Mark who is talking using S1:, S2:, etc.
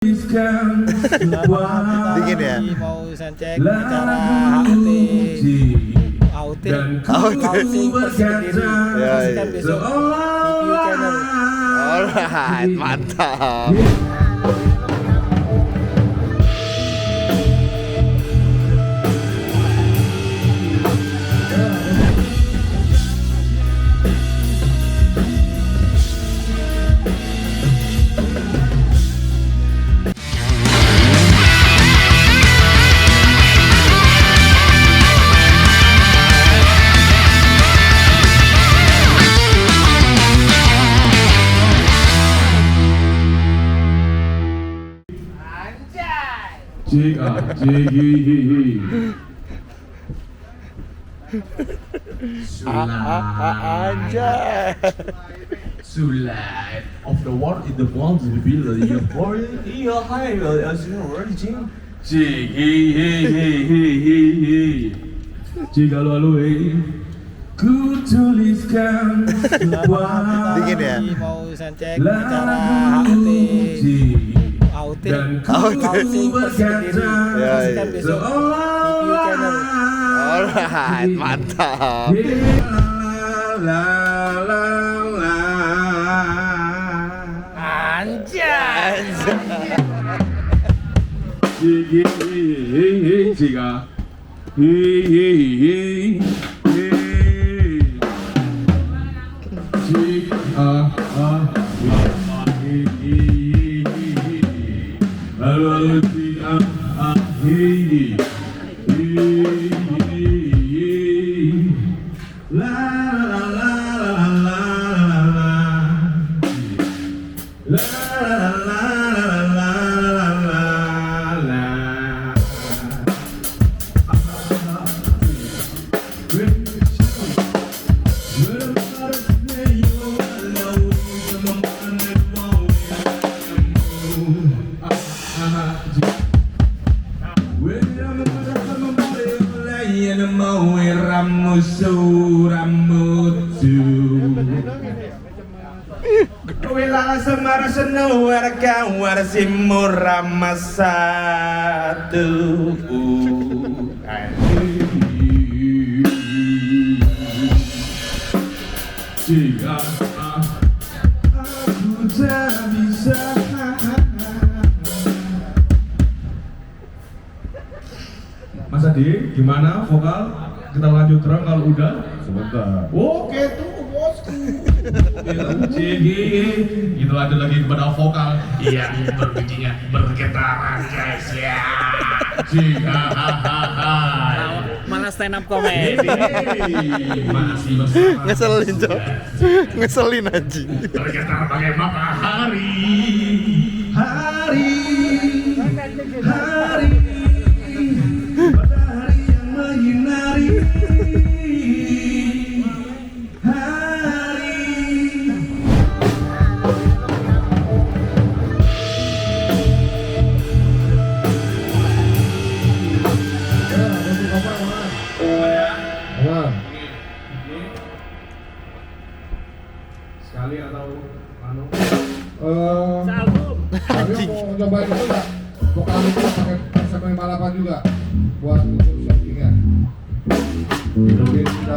S1: Dingin ya?
S2: Mau soundcheck acara outing Persik Kediri. Saksikan besok di Piyu channel.
S1: Alright, mantap. Anjay.
S3: Sulit of the world in the world to be the boy iya hai as you know jing jika lalu ku tuliskan
S1: Dingin ya?
S2: Mau soundcheck acara outing Persik Kediri. Saksikan besok di Piyu channel.
S1: Alright, mantap.
S2: Anjay.
S3: jika semar senu warga warsimu ramasatu jika aku tak bisa. Mas Adi, gimana vokal? Kita lanjut terang kalau udah? Sebentar. Oke tuh bosku. Gitu lanjut lagi kepada vokal yang berbunyinya bergetaran guys ya.
S2: Mana stand up comedy.
S3: Masih bersama.
S1: Ngeselin, Cok. Ngeselin anjing.
S3: Bergetar bagai matahari. Hari. Matahari yang menyinari. Sekali atau anu?
S4: Tapi mau cobain itu nggak? Vokal itu pakai sampai balapan juga buat untuk settingan. Mungkin kita